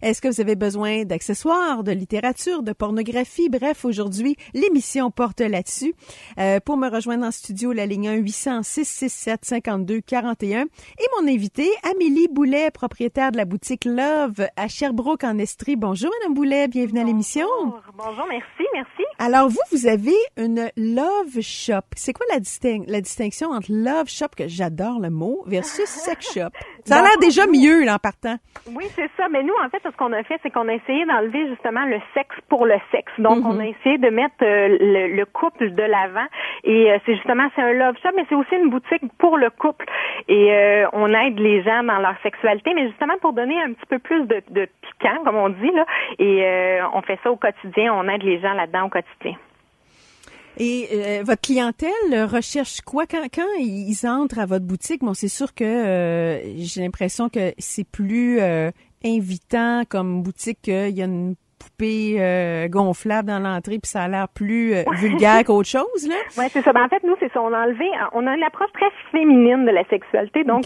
Est-ce que vous avez besoin d'accessoires, de littérature, de pornographie? Bref, aujourd'hui, l'émission porte là-dessus. Pour me rejoindre en studio, la ligne 1-800-667-5241. Et mon invité, Amélie Boulet, propriétaire de la boutique Love à Sherbrooke en Estrie. Bonjour, Madame Boulet, bienvenue à l'émission. Bonjour, merci. Alors, vous avez une Love Shop. C'est quoi la distinction entre Love Shop, que j'adore le mot, versus Sex Shop? Ça a l'air déjà mieux, là, en partant. Oui, c'est ça. Mais nous, en fait, ce qu'on a fait, c'est qu'on a essayé d'enlever justement le sexe pour le sexe. Donc, on a essayé de mettre le couple de l'avant. Et c'est un Love Shop, mais c'est aussi une boutique pour le couple. Et on aide les gens dans leur sexualité, mais justement pour donner un petit peu plus de piquant, comme on dit, là. Et on fait ça au quotidien. On aide les gens là-dedans au quotidien. Et votre clientèle recherche quoi quand ils entrent à votre boutique? Bon, c'est sûr que j'ai l'impression que c'est plus invitant comme boutique qu'il y a une poupée gonflable dans l'entrée, puis ça a l'air plus vulgaire qu'autre chose, là. Ouais, c'est ça. Ben, en fait, nous, c'est ça. On a une approche très féminine de la sexualité, donc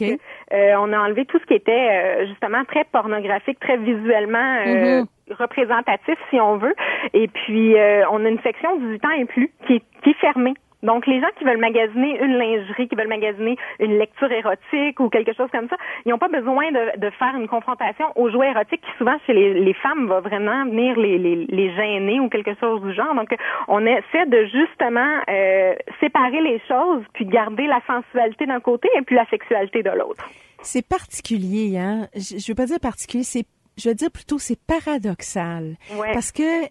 on a enlevé tout ce qui était justement très pornographique, très visuellement représentatif, si on veut. Et puis, on a une section 18 ans et plus qui est fermée. Donc, les gens qui veulent magasiner une lingerie, qui veulent magasiner une lecture érotique ou quelque chose comme ça, ils n'ont pas besoin de faire une confrontation aux jouets érotiques qui, souvent, chez les femmes, va vraiment venir les gêner ou quelque chose du genre. Donc, on essaie de justement séparer les choses, puis garder la sensualité d'un côté et puis la sexualité de l'autre. C'est particulier, hein? Je veux pas dire particulier, je veux dire plutôt c'est paradoxal. Ouais. Parce que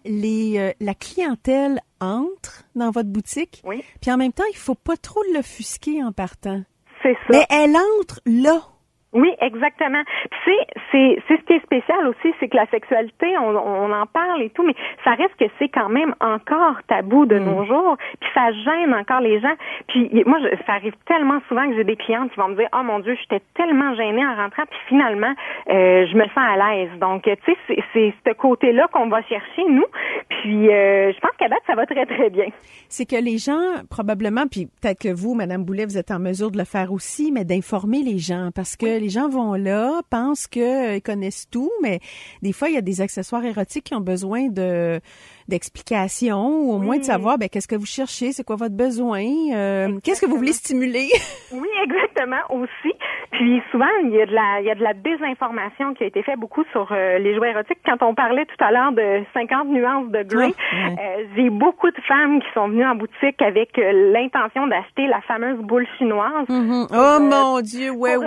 la clientèle entre dans votre boutique, puis en même temps, il faut pas trop l'offusquer en partant. C'est ça. Mais elle entre là. Oui, exactement. Puis c'est ce qui est spécial aussi, c'est que la sexualité, on en parle et tout, mais ça reste que c'est quand même encore tabou de nos jours, puis ça gêne encore les gens. Puis moi, ça arrive tellement souvent que j'ai des clientes qui vont me dire « Oh mon Dieu, j'étais tellement gênée en rentrant, puis finalement, je me sens à l'aise. » Donc, tu sais, c'est ce côté-là qu'on va chercher, nous. Puis, je pense qu'à date, ça va très, très bien. C'est que les gens, probablement, puis peut-être que vous, Madame Boulet, vous êtes en mesure de le faire aussi, mais d'informer les gens, parce que les gens vont là, pensent qu'ils connaissent tout, mais des fois, il y a des accessoires érotiques qui ont besoin d'explications ou au moins de savoir qu'est-ce que vous cherchez, c'est quoi votre besoin, qu'est-ce que vous voulez stimuler. Oui, exactement, aussi. Puis souvent, il y a de la désinformation qui a été faite beaucoup sur les jouets érotiques. Quand on parlait tout à l'heure de 50 nuances de Grey, j'ai beaucoup de femmes qui sont venues en boutique avec l'intention d'acheter la fameuse boule chinoise. Oh mon Dieu, ouais.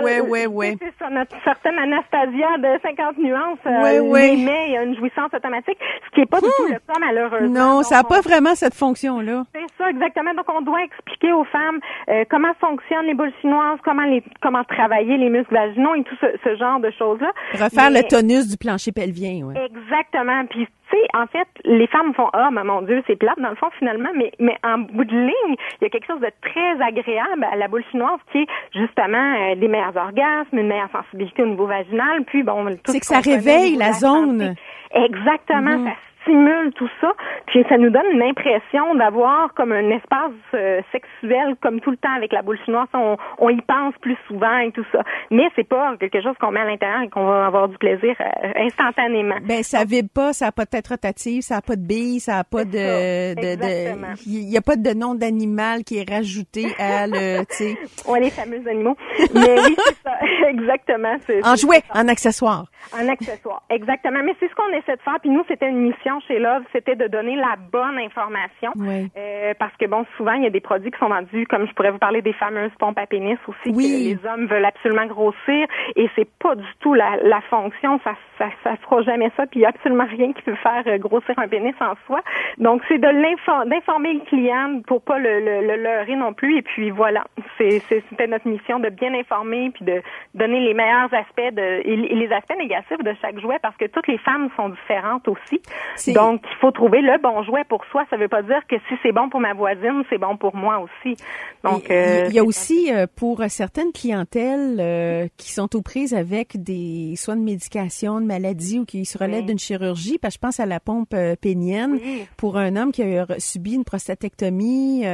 C'est ça, notre certaine Anastasia de 50 nuances, mais il y a une jouissance automatique, ce qui n'est pas du tout le cas, malheureusement. Non, ça n'a pas vraiment cette fonction-là. C'est ça, exactement. Donc, on doit expliquer aux femmes comment fonctionnent les boules chinoises, comment travailler les muscles vaginaux et tout ce genre de choses-là. Refaire le tonus du plancher pelvien, oui. Exactement. Puis, tu sais, en fait, les femmes font « Ah, mon Dieu, c'est plate dans le fond, finalement. » Mais en bout de ligne, il y a quelque chose de très agréable à la boule chinoise qui est justement des meilleurs orgasmes, une meilleure sensibilité au niveau vaginal. Puis, bon, tout c'est que ça réveille la zone. Exactement, ça stimule tout ça, puis ça nous donne une impression d'avoir comme un espace sexuel comme tout le temps avec la boule chinoise, on y pense plus souvent et tout ça. Mais c'est pas quelque chose qu'on met à l'intérieur et qu'on va avoir du plaisir instantanément. Ben ça vibre pas, ça a pas de tête rotative, ça a pas de billes, ça a pas il y a pas de nom d'animal qui est rajouté à le, tu sais. Ouais, les fameux animaux. Mais oui, c'est ça, exactement. En jouet, en accessoire. En accessoire, exactement. Mais c'est ce qu'on essaie de faire. Puis nous, c'était une mission chez Love, c'était de donner la bonne information. Oui. Parce que bon, souvent, il y a des produits qui sont vendus, comme je pourrais vous parler des fameuses pompes à pénis aussi, que les hommes veulent absolument grossir, et c'est pas du tout la fonction, ça fera jamais ça, puis il y a absolument rien qui peut faire grossir un pénis en soi. Donc, c'est d'informer le client pour pas le leurrer non plus, et puis voilà. C'était notre mission de bien informer, puis de donner les meilleurs aspects et les aspects négatifs de chaque jouet, parce que toutes les femmes sont différentes aussi. Donc, il faut trouver le bon jouet pour soi. Ça veut pas dire que si c'est bon pour ma voisine, c'est bon pour moi aussi. Donc, il y a aussi pour certaines clientèles qui sont aux prises avec des soins de médication, de maladies ou qui se relèvent d'une chirurgie, parce que je pense à la pompe pénienne pour un homme qui a subi une prostatectomie.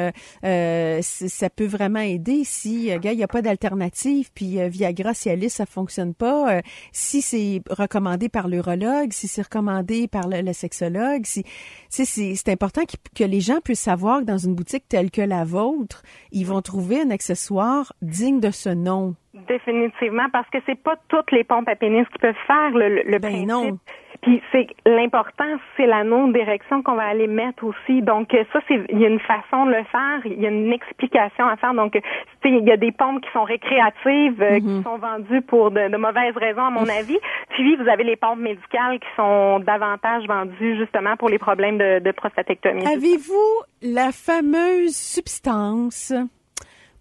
Ça peut vraiment aider si, il n'y a pas d'alternative, puis Viagra, Cialis, ça fonctionne pas. Si c'est recommandé par l'urologue, si c'est recommandé par le sexologue, c'est important que les gens puissent savoir que dans une boutique telle que la vôtre, ils vont trouver un accessoire digne de ce nom. Définitivement, parce que c'est pas toutes les pompes à pénis qui peuvent faire le principe. Non. Puis c'est l'important, c'est l'anneau d'érection qu'on va aller mettre aussi. Donc ça, il y a une façon de le faire, il y a une explication à faire. Donc il y a des pompes qui sont récréatives, qui sont vendues pour de mauvaises raisons à mon avis. Puis vous avez les pompes médicales qui sont davantage vendues justement pour les problèmes de prostatectomie. Avez-vous la fameuse substance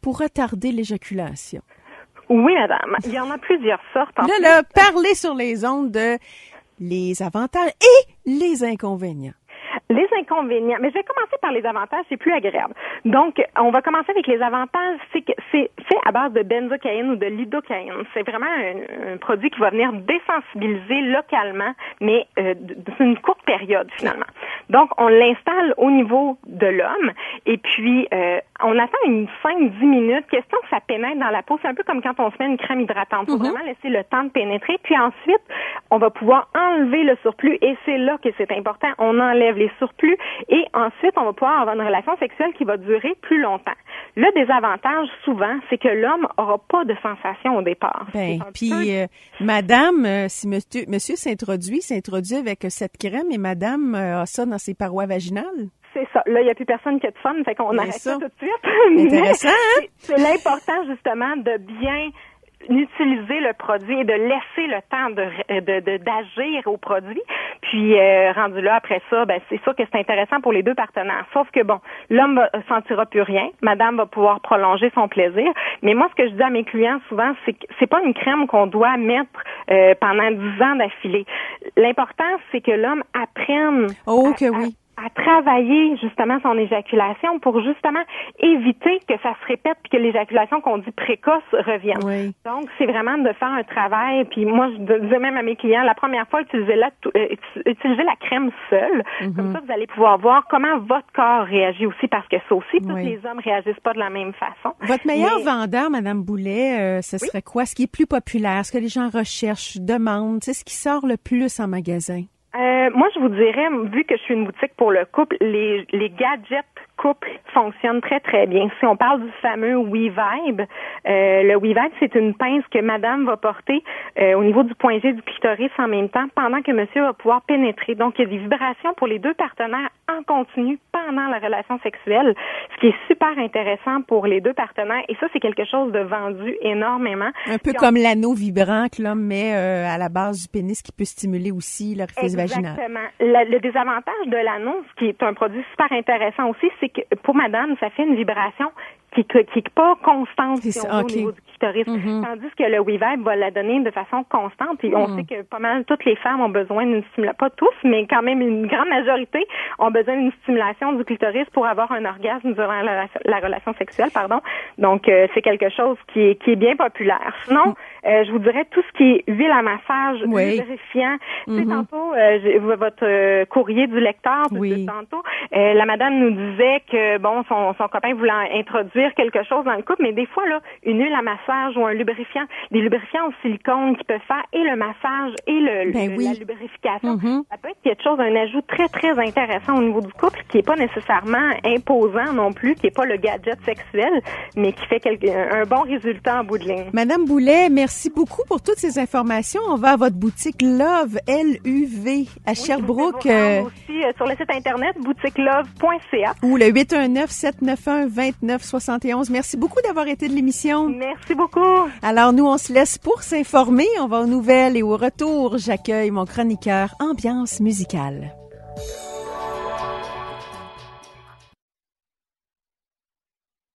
pour retarder l'éjaculation? Oui, madame. Il y en a plusieurs sortes. Là, parlez sur les ondes de les avantages et les inconvénients. Les inconvénients, mais je vais commencer par les avantages, c'est plus agréable. Donc, on va commencer avec les avantages, c'est que c'est fait à base de benzocaïne ou de lidocaïne. C'est vraiment un produit qui va venir désensibiliser localement, mais c'est une courte période finalement. Donc, on l'installe au niveau de l'homme et puis on attend une 5-10 minutes, question que ça pénètre dans la peau. C'est un peu comme quand on se met une crème hydratante. Il faut vraiment laisser le temps de pénétrer. Puis ensuite, on va pouvoir enlever le surplus et c'est là que c'est important. On enlève les surplus et ensuite, on va pouvoir avoir une relation sexuelle qui va durer plus longtemps. Le désavantage, souvent, c'est que l'homme aura pas de sensation au départ. Madame, si monsieur s'introduit avec cette crème et madame a ça dans ses parois vaginales? C'est ça. Là, il n'y a plus personne qui a de fun, fait qu'on arrête ça tout de suite. Intéressant, hein? C'est l'important, justement, de bien utiliser le produit et de laisser le temps d'agir au produit. Puis rendu là après ça, c'est sûr que c'est intéressant pour les deux partenaires. Sauf que l'homme ne sentira plus rien, madame va pouvoir prolonger son plaisir. Mais moi, ce que je dis à mes clients souvent, c'est que c'est pas une crème qu'on doit mettre pendant 10 ans d'affilée. L'important, c'est que l'homme apprenne à travailler justement son éjaculation pour justement éviter que ça se répète puis que l'éjaculation qu'on dit précoce revienne. Oui. Donc, c'est vraiment de faire un travail. Puis moi, je disais même à mes clients, la première fois, utilisez la crème seule. Comme ça, vous allez pouvoir voir comment votre corps réagit aussi parce que ça aussi, tous les hommes réagissent pas de la même façon. Votre meilleur vendeur, Madame Boulet, ce serait quoi? Ce qui est plus populaire, ce que les gens recherchent, demandent, c'est ce qui sort le plus en magasin? Moi, je vous dirais, vu que je suis une boutique pour le couple, les gadgets couple fonctionnent très, très bien. Si on parle du fameux WeVibe, le WeVibe, c'est une pince que madame va porter au niveau du point G du clitoris en même temps pendant que monsieur va pouvoir pénétrer. Donc, il y a des vibrations pour les deux partenaires en continu pendant la relation sexuelle, ce qui est super intéressant pour les deux partenaires. Et ça, c'est quelque chose de vendu énormément. Un peu comme l'anneau vibrant que l'homme met à la base du pénis qui peut stimuler aussi l'orifice vaginal. Exactement. Le désavantage de l'anneau, ce qui est un produit super intéressant aussi, c'est que pour madame, ça fait une vibration qui est pas constante au niveau du clitoris. Tandis que le WeVibe va la donner de façon constante. Et on sait que pas mal toutes les femmes ont besoin d'une stimulation, pas tous, mais quand même une grande majorité ont besoin d'une stimulation du clitoris pour avoir un orgasme durant la relation sexuelle, pardon. Donc, c'est quelque chose qui est bien populaire. Sinon, je vous dirais tout ce qui est huile à massage, lubrifiant. Tu sais, tantôt, votre courrier du lecteur, tantôt, la madame nous disait que, son copain voulait introduire quelque chose dans le couple, mais des fois, là, une huile à massage ou un lubrifiant, des lubrifiants au silicone qui peuvent faire et le massage et la lubrification. Ça peut être quelque chose, un ajout très, très intéressant au niveau du couple qui est pas nécessairement imposant non plus, qui est pas le gadget sexuel, mais qui fait un bon résultat en bout de ligne. Madame Boulet, merci beaucoup pour toutes ces informations. On va à votre boutique Love, L-U-V, à Sherbrooke. Aussi sur le site internet boutiquelove.ca. Ou le 819-791-2971. Merci beaucoup d'avoir été de l'émission. Merci beaucoup. Alors, nous, on se laisse pour s'informer. On va aux nouvelles et au retour, j'accueille mon chroniqueur Ambiance musicale.